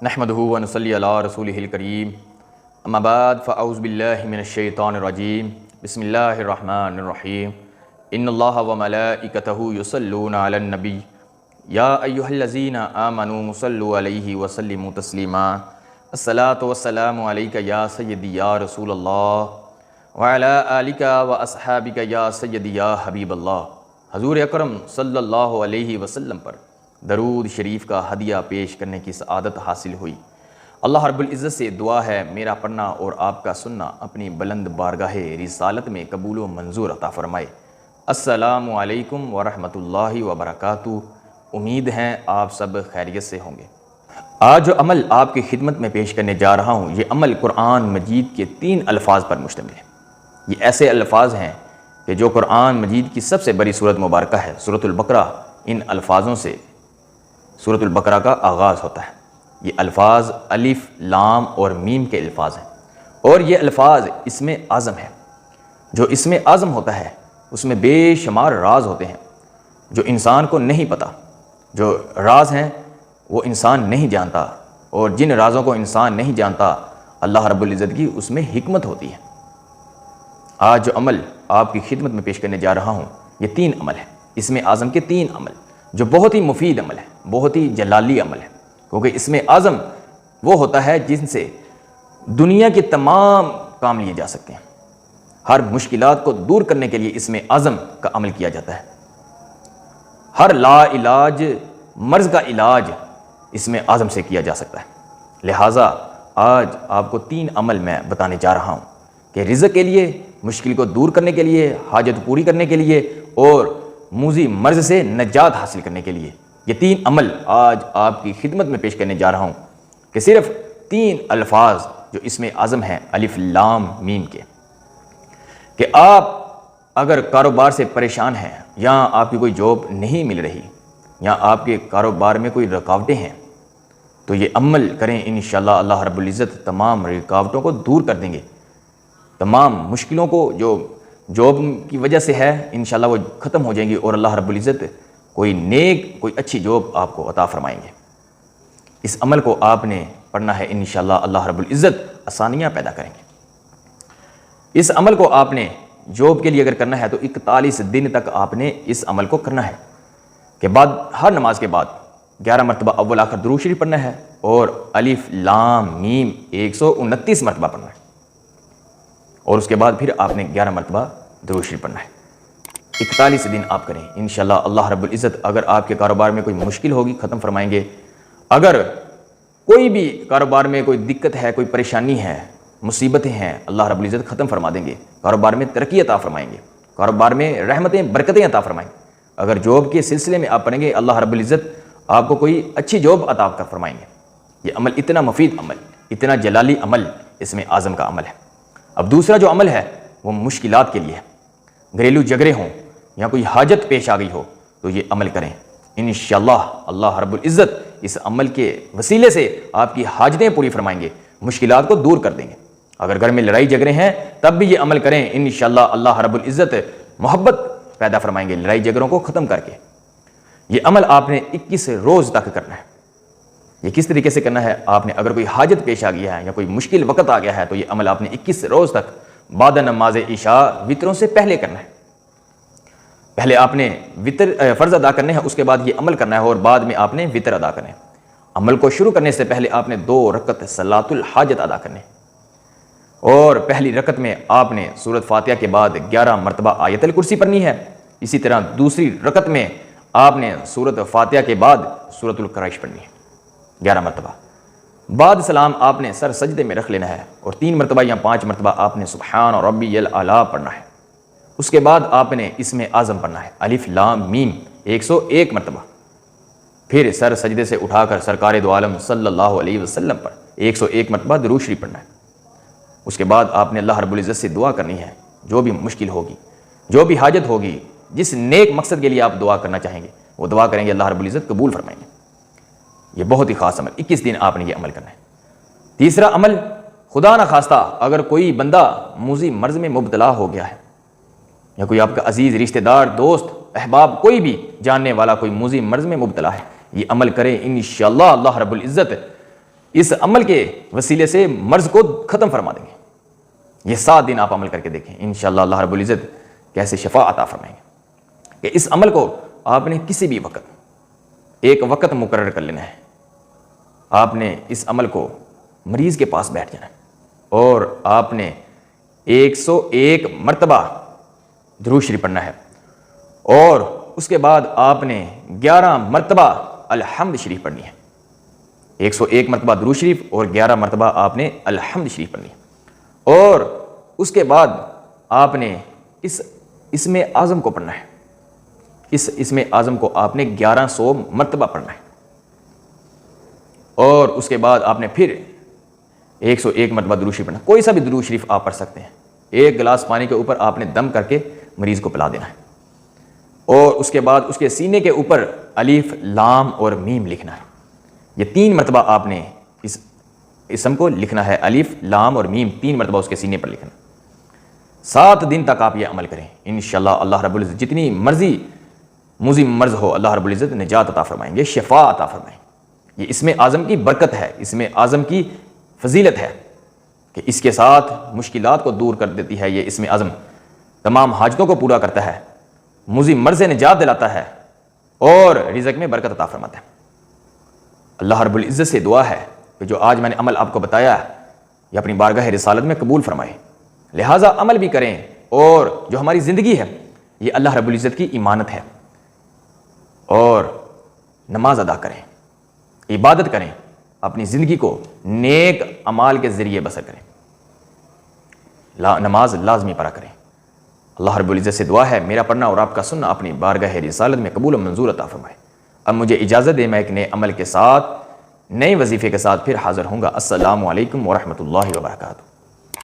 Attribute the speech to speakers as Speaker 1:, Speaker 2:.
Speaker 1: نحمدہ ونصلی علی رسولہ الکریم اما بعد فاعوذ باللہ من الشیطان الرجیم بسم اللہ الرحمن الرحیم ان اللہ وملائکتہ یصلون علی النبی یا ایہا الذین آمنوا صلوا علیہ وسلموا تسلیما الصلاۃ والسلام علیک یا سیدی یا رسول اللہ وعلی آلک واصحابک یا سیدی یا حبیب اللہ۔ حضور اکرم صلی اللہ علیہ وسلم پر درود شریف کا ہدیہ پیش کرنے کی سعادت حاصل ہوئی۔ اللہ رب العزت سے دعا ہے میرا پڑھنا اور آپ کا سننا اپنی بلند بارگاہ رسالت میں قبول و منظور عطا فرمائے۔ السلام علیکم ورحمۃ اللہ وبرکاتہ۔ امید ہیں آپ سب خیریت سے ہوں گے۔ آج جو عمل آپ کی خدمت میں پیش کرنے جا رہا ہوں، یہ عمل قرآن مجید کے 3 الفاظ پر مشتمل ہے۔ یہ ایسے الفاظ ہیں کہ جو قرآن مجید کی سب سے بڑی سورت مبارکہ ہے، سورۃ البقرہ۔ ان الفاظوں سے سورۃ البقرہ کا آغاز ہوتا ہے۔ یہ الفاظ الف، لام اور میم کے الفاظ ہیں، اور یہ الفاظ اسم اعظم ہے۔ جو اسم اعظم ہوتا ہے اس میں بے شمار راز ہوتے ہیں جو انسان کو نہیں پتہ۔ جو راز ہیں وہ انسان نہیں جانتا، اور جن رازوں کو انسان نہیں جانتا اللہ رب العزت کی اس میں حکمت ہوتی ہے۔ آج جو عمل آپ کی خدمت میں پیش کرنے جا رہا ہوں، یہ 3 عمل ہیں، اسم اعظم کے 3 عمل، جو بہت ہی مفید عمل ہے، بہت ہی جلالی عمل ہے، کیونکہ اسم اعظم وہ ہوتا ہے جن سے دنیا کے تمام کام لیے جا سکتے ہیں۔ ہر مشکلات کو دور کرنے کے لیے اسم اعظم کا عمل کیا جاتا ہے۔ ہر لا علاج مرض کا علاج اسم اعظم سے کیا جا سکتا ہے۔ لہٰذا آج آپ کو 3 عمل میں بتانے جا رہا ہوں کہ رزق کے لیے، مشکل کو دور کرنے کے لیے، حاجت پوری کرنے کے لیے اور موذی مرض سے نجات حاصل کرنے کے لیے یہ 3 عمل آج آپ کی خدمت میں پیش کرنے جا رہا ہوں، کہ صرف 3 الفاظ جو اسم اعظم ہیں الف لام میم کے، کہ آپ اگر کاروبار سے پریشان ہیں، یا آپ کی کوئی جاب نہیں مل رہی، یا آپ کے کاروبار میں کوئی رکاوٹیں ہیں، تو یہ عمل کریں، انشاءاللہ اللہ رب العزت تمام رکاوٹوں کو دور کر دیں گے۔ تمام مشکلوں کو جو جاب کی وجہ سے ہے انشاءاللہ وہ ختم ہو جائیں گی، اور اللہ رب العزت کوئی نیک، کوئی اچھی جاب آپ کو عطا فرمائیں گے۔ اس عمل کو آپ نے پڑھنا ہے، انشاءاللہ اللہ رب العزت آسانیاں پیدا کریں گے۔ اس عمل کو آپ نے جاب کے لیے اگر کرنا ہے تو 41 دن تک آپ نے اس عمل کو کرنا ہے، کہ بعد ہر نماز کے بعد 11 مرتبہ اول آخر درود شریف پڑھنا ہے، اور الف لام میم 129 مرتبہ پڑھنا ہے، اور اس کے بعد پھر آپ نے 11 مرتبہ درود شریف پڑھنا ہے۔ 41 دن آپ کریں، انشاءاللہ اللہ رب العزت اگر آپ کے کاروبار میں کوئی مشکل ہوگی ختم فرمائیں گے۔ اگر کوئی بھی کاروبار میں کوئی دقت ہے، کوئی پریشانی ہے، مصیبتیں ہیں، اللہ رب العزت ختم فرما دیں گے۔ کاروبار میں ترقی عطا فرمائیں گے، کاروبار میں رحمتیں برکتیں عطا فرمائیں گے۔ اگر جاب کے سلسلے میں آپ پڑھیں گے، اللہ رب العزت آپ کو کوئی اچھی جاب عطا کر فرمائیں گے۔ یہ عمل اتنا مفید عمل، اتنا جلالی عمل اسم اعظم کا عمل ہے۔ اب دوسرا جو عمل ہے وہ مشکلات کے لیے ہے۔ گھریلو جھگڑے ہوں یا کوئی حاجت پیش آ گئی ہو تو یہ عمل کریں، انشاءاللہ اللہ رب العزت اس عمل کے وسیلے سے آپ کی حاجتیں پوری فرمائیں گے، مشکلات کو دور کر دیں گے۔ اگر گھر میں لڑائی جھگڑے ہیں تب بھی یہ عمل کریں، انشاءاللہ اللہ رب العزت محبت پیدا فرمائیں گے لڑائی جھگڑوں کو ختم کر کے۔ یہ عمل آپ نے 21 روز تک کرنا ہے۔ یہ کس طریقے سے کرنا ہے؟ آپ نے اگر کوئی حاجت پیش آ گیا ہے یا کوئی مشکل وقت آ گیا ہے تو یہ عمل آپ نے 21 روز تک بعد نماز عشاء وطروں سے پہلے کرنا ہے۔ پہلے آپ نے وطر فرض ادا کرنے ہیں، اس کے بعد یہ عمل کرنا ہے، اور بعد میں آپ نے وطر ادا کرنے ہیں۔ عمل کو شروع کرنے سے پہلے آپ نے 2 رکعت صلاۃ الحاجت ادا کرنے، اور پہلی رکعت میں آپ نے سورۃ فاتحہ کے بعد 11 مرتبہ آیت الکرسی پڑھنی ہے۔ اسی طرح دوسری رکعت میں آپ نے سورۃ فاتحہ کے بعد سورۃ القرائش پڑھنی ہے 11 مرتبہ۔ بعد سلام آپ نے سر سجدے میں رکھ لینا ہے، اور 3 مرتبہ یا 5 مرتبہ آپ نے سبحان ربی الاعلیٰ پڑھنا ہے۔ اس کے بعد آپ نے اسم اعظم پڑھنا ہے الف لام میم 101 مرتبہ، پھر سر سجدے سے اٹھا کر سرکار دو عالم صلی اللہ علیہ وسلم پر 101 مرتبہ درود شریف پڑھنا ہے۔ اس کے بعد آپ نے اللہ رب العزت سے دعا کرنی ہے، جو بھی مشکل ہوگی، جو بھی حاجت ہوگی، جس نیک مقصد کے لیے آپ دعا کرنا چاہیں گے وہ دعا کریں گے، اللہ رب العزت قبول فرمائیں گے۔ یہ بہت ہی خاص عمل، 21 دن آپ نے یہ عمل کرنا ہے۔ تیسرا عمل، خدا نہ خواستہ اگر کوئی بندہ موذی مرض میں مبتلا ہو گیا ہے، یا کوئی آپ کا عزیز رشتہ دار، دوست، احباب، کوئی بھی جاننے والا کوئی موذی مرض میں مبتلا ہے، یہ عمل کریں، انشاءاللہ اللہ رب العزت اس عمل کے وسیلے سے مرض کو ختم فرما دیں گے۔ یہ 7 دن آپ عمل کر کے دیکھیں، انشاءاللہ اللہ رب العزت کیسے شفا عطا فرمائیں گے کہ اس عمل کو آپ نے کسی بھی وقت ایک وقت مقرر کر لینا ہے۔ آپ نے اس عمل کو مریض کے پاس بیٹھ جانا ہے اور آپ نے 101 مرتبہ درود شریف پڑھنا ہے، اور اس کے بعد آپ نے 11 مرتبہ الحمد شریف پڑھنی ہے۔ 101 مرتبہ درود شریف اور 11 مرتبہ آپ نے الحمد شریف پڑھنی ہے، اور اس کے بعد آپ نے اس اسم اعظم کو پڑھنا ہے۔ اس اسم اعظم کو آپ نے 1100 مرتبہ پڑھنا ہے، اور اس کے بعد آپ نے پھر 101 مرتبہ درود شریف پڑھنا ہے۔ کوئی سا بھی درود شریف آپ پڑھ سکتے ہیں۔ 1 گلاس پانی کے اوپر آپ نے دم کر کے مریض کو پلا دینا ہے، اور اس کے بعد اس کے سینے کے اوپر الف لام اور میم لکھنا ہے۔ یہ 3 مرتبہ آپ نے اس اسم کو لکھنا ہے، الف لام اور میم 3 مرتبہ اس کے سینے پر لکھنا۔ 7 دن تک آپ یہ عمل کریں، انشاءاللہ اللہ رب العزت جتنی مرضی مزم مرض ہو اللہ رب العزت نجات عطا فرمائیں گے، شفا عطا فرمائیں گے۔ یہ اسم اعظم کی برکت ہے، اسم اعظم کی فضیلت ہے کہ اس کے ساتھ مشکلات کو دور کر دیتی ہے۔ یہ اسم اعظم تمام حاجتوں کو پورا کرتا ہے، مزم مرض سے نجات دلاتا ہے، اور رزق میں برکت عطا فرماتا ہے۔ اللہ رب العزت سے دعا ہے کہ جو آج میں نے عمل آپ کو بتایا ہے یہ اپنی بارگاہ رسالت میں قبول فرمائے، لہٰذا عمل بھی کریں، اور جو ہماری زندگی ہے یہ اللہ رب العزت کی امانت ہے، اور نماز ادا کریں، عبادت کریں، اپنی زندگی کو نیک اعمال کے ذریعے بسر کریں، نماز لازمی پڑھا کریں۔ اللہ رب العزت سے دعا ہے میرا پڑھنا اور آپ کا سننا اپنی بارگاہ رسالت میں قبول و منظور عطا فرمائے۔ اب مجھے اجازت دے، میں ایک نئے عمل کے ساتھ نئے وظیفے کے ساتھ پھر حاضر ہوں گا۔ السلام علیکم ورحمۃ اللہ وبرکاتہ۔